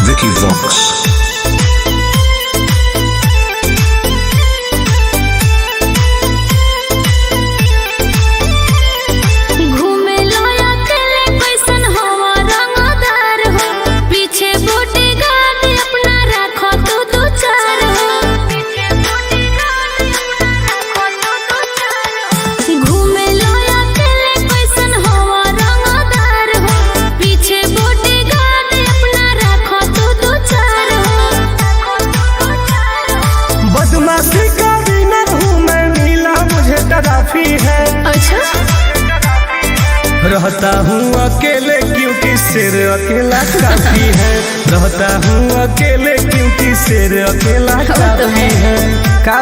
Vicky Vox. रहता हूँ अकेले क्योंकि सिर अकेला काफी है। रहता हूँ अकेले क्योंकि सिर अकेला काफी है। का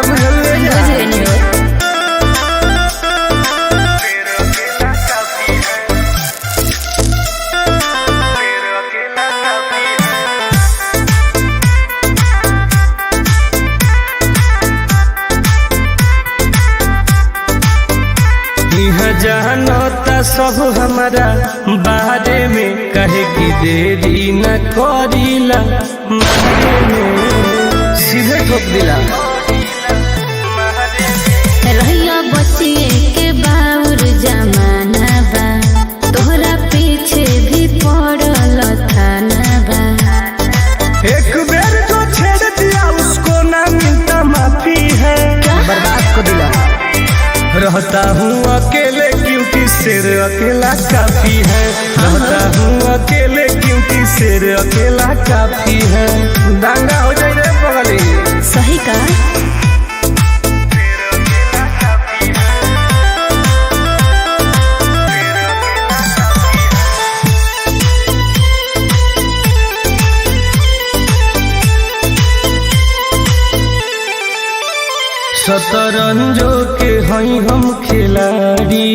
जानता सब हमारा बारे में कहे कि देरी न करीला मारे में सीधे ठोक दिला रहिया बचिए के बाउर जमाना बा तोहरा पीछे भी पड़ल थाना बा। एक बेर जो छेड़ दिया उसको ना मिलता माफी है। बर्बाद को दिला। रहता हूँ अकेले क्योंकि सिर अकेला काफी है। रहता हूँ अकेले क्योंकि सिर अकेला काफी है। दांगा हो जाए रे बगली। सही का शतरंजो के हई हम खिलाड़ी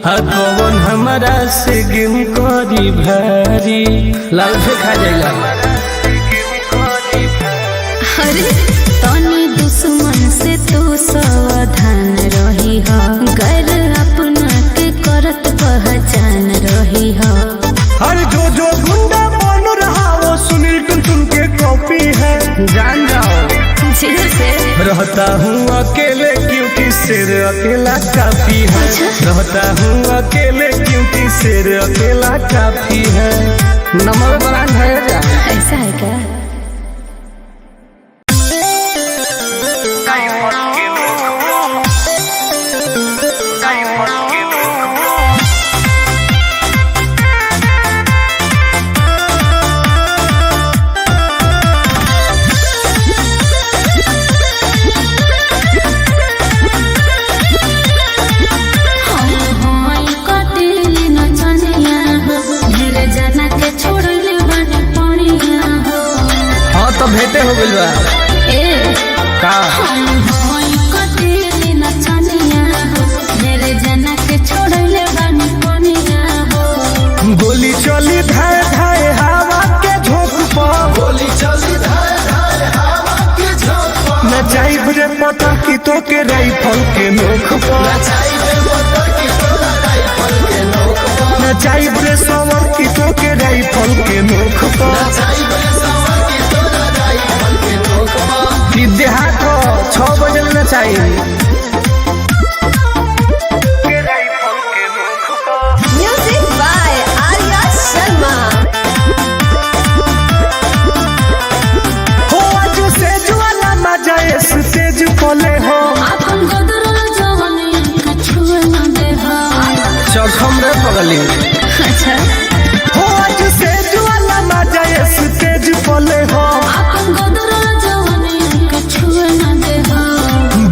कौन हमारा से गेम करी भारी लाल से खा जाएगा। अरे तनी दुश्मन से तू सावधान रही हो गैर अपना के करत पहचान रही हो। हर जो गुंडा बन रहा वो सुनील टुनटुन के कॉपी है। जान जाओ से रहता हूँ अकेले क्योंकि सिर अकेला काफी है। रहता हूँ अकेले क्योंकि सिर अकेला काफी है। नंबर ब्रांड है क्या? ऐसा है क्या? भेटे हो गइल बा का गोली चली धाए धाए हवा के झोंक पर। गोली चली धाए धाए हवा के झोंक पर। न जाइब रे पता की तो के राइफल के नोक पर। न जाइब रे पता की तो के राइफल के नोक पर। न जाइब रे सवर की तो के राइफल के नोक पर। न जाइब रे सवर की तो के राइफल के नोक पर। कि देहात 6 बजे न चाहिए। तेज कोले हो चौखम रे पगली। अच्छा हो आज से ज्वाला मजा इस तेज कोले हो।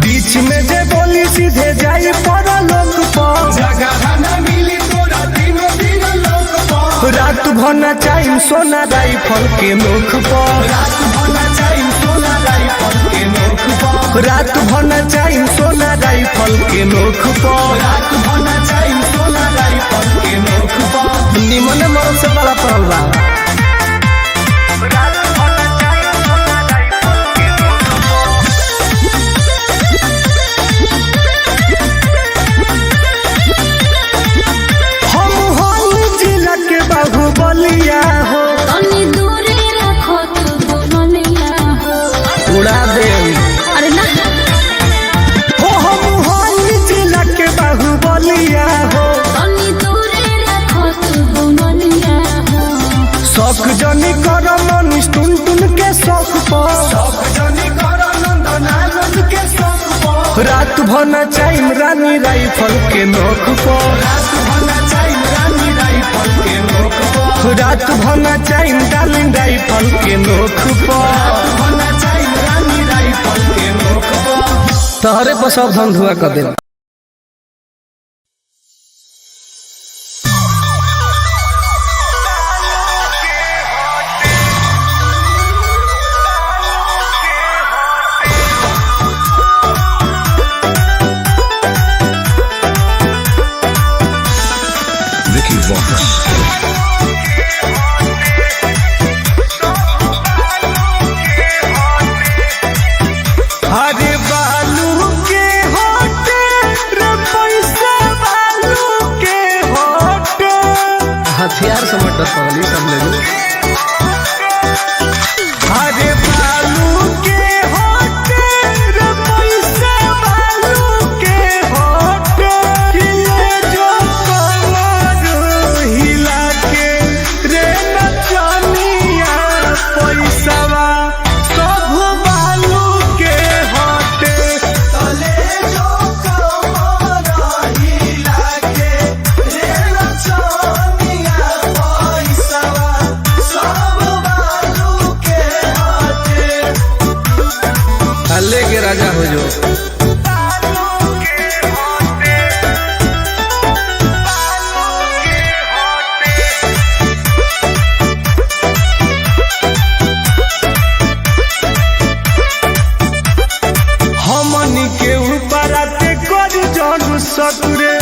बीच में जे बोली सीधे जाई पर लोक पर। जगह न मिली तोरा दिनों दिन लोक पर। रात भना चाहिए सोना राइफल के नोक पर। रात भना चाहिए सोना राइफल के नोक पर। रात भना चाहिए सोना राइफल के नोक पर। रात भना चाहिए सोना राइफल के नोक पर। निमन मर से बड़ा पड़ल बा। रात भना चाहिए सोना राइफल के नोक पर। शौक जनी कर मनीष टुन टुन के शौक पर रात भर नचाइम रानी राइफल के नोक पर रात भर नचाइम डार्लिंग राइफल के नोक पर तहरे पर सब धन धुआ कर दे। अरे बालू के होटे रे पैसा बालू के होटे हथियार समझ पगली सब ले लो। अरे बालू के होटे रे पैसा बालू के होटे हिले जो कमर हिला के रे नचनिया पैसावा सब बालू के होटे तले जो कमर हिला के रे नचनिया पैसावा सब बालू के होटे हल्ले के राजा हो जो। हमनी के ऊपर आते कर जानू सतुरे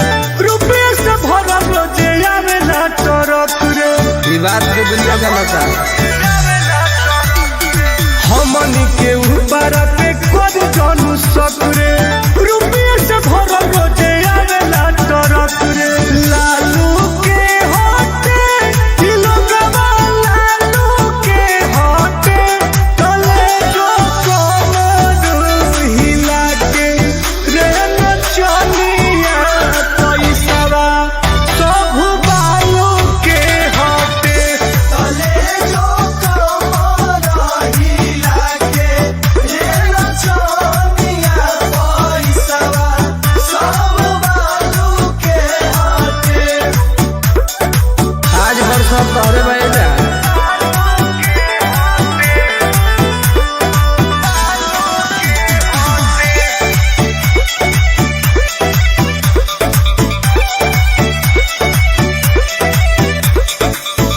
रुपये से भरल रोजे आवेला टरक रे ई बात के दुनिया जानता। हमनी के ऊपर आते कर जानू सतुरे रुपये से भरल रोजे आवेला टरक रे लालू के होटे किलो गवा लालू के होटे तले जो कमर हिला के रे नचनिया पैसावा सब बालू के होटे तले जो कमर हिला के रे नचनिया पैसावा सब बालू के होटे आज बरसा तोरे बैठा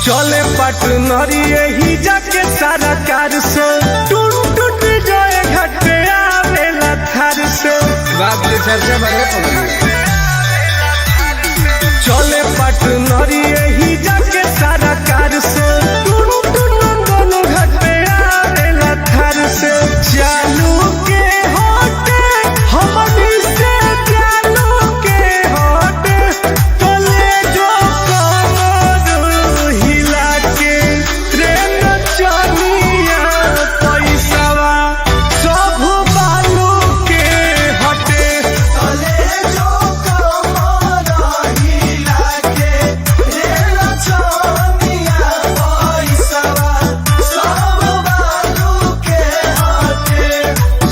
चले पटनरी यही जाके सारा कार से टूट टूट जाए घटे आवेला थार से बात के चर्चा बड़े पड़ी। चले पटनरी यही जाके सारा कार से टूट टूट दोनों घटे आवेला थार से चालू के होटे हमनी से चालू के होटे तले जो कमर हिला के रे नचनिया पैसावा सब बालू के हटे तले जो कमर हिला के रे नचनिया पैसावा सब बालू के हटे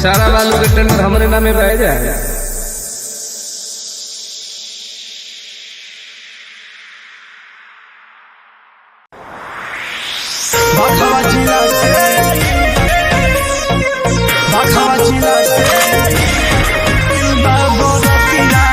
सारा बालू के टेंडर हमारे नामे रह जाए। बाखवा जिला से बाबोरतिया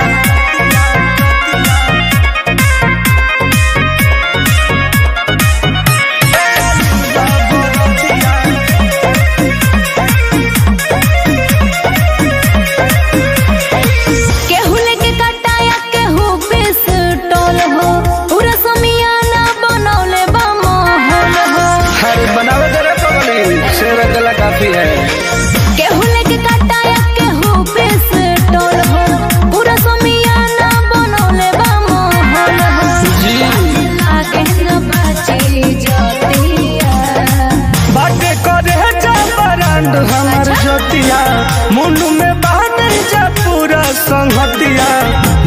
केहू लेके कटाया केहू पिस्टल हो पूरा समियाना बनौले बा माहौल हो। हर बनावे करे पगली शेर गला काफी है। केहू लेके कटाया केहू पिस्टल हो पूरा समियाना बनौले बा माहौल हो। जी लागे न बाची जतिया बाटे करे जा बरांड हमर जोतिया मुंडू में बाने जा पूरा संहतिया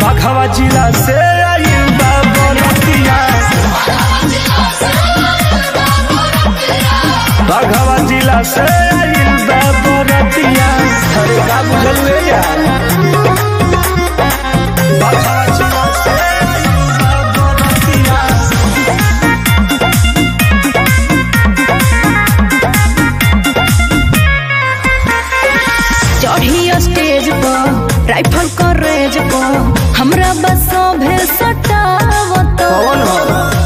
बाखवा जिला से आई बाबोरतिया बाघवा जिला से आइल बा बरतिया। अरे का बुझल ले जा बाघवा जिला से आइल बा बरतिया। चढ़ी स्टेज पर राइफल करेज पर हमरा बस भेसटावत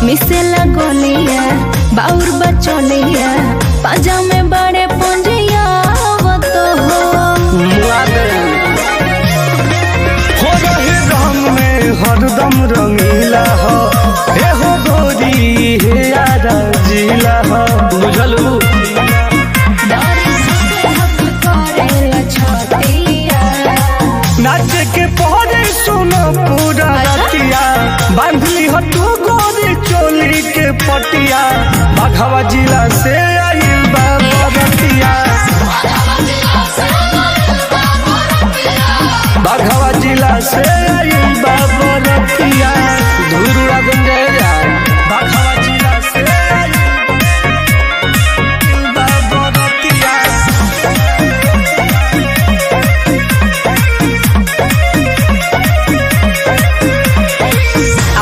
मिसे लगलिया बाउर बचलिया पाजा में बड़े पुंजियावत हो रहे रंग में हरदम रंगीला हो हे हो गोरी हे यारा जिला हो बुझलू। नाचे के पहरे सुनो पूरा रतिया बांधली हो तू गोरी चोली के पटिया। बाघवा जिला से आइल बा बरतिया। बाघवा जिला से आइल बा बरतिया। धुरुआ गंजे जा बाघवा जिला से आइल बा बरतिया।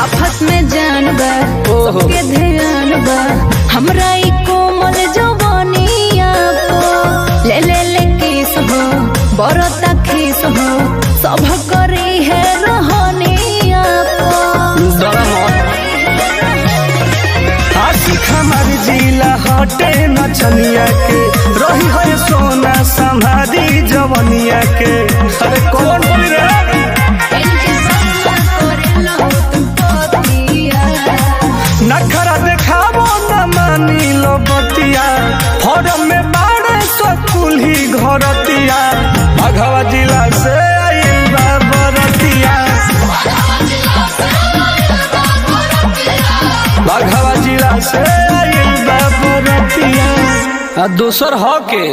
आफत में जान बा सबके ध्यान बा हमरा ई कोमल जवानिया पो ले ले ले किस हो बरता खीस हो सब करी है रहनिया पो। आशिक हमार जिला हटे नचनिया के रही है सोना संभारी जवनिया के। अरे कौन बोली रे नखरा देखाबो न मानी लो बतिया। फॉर्म में बाड़े सकुल ही घरतिया। बाघवा जिला से आइल बा बरतिया। बाघवा जिला से आइल बा बरतिया। आ दोसर ह के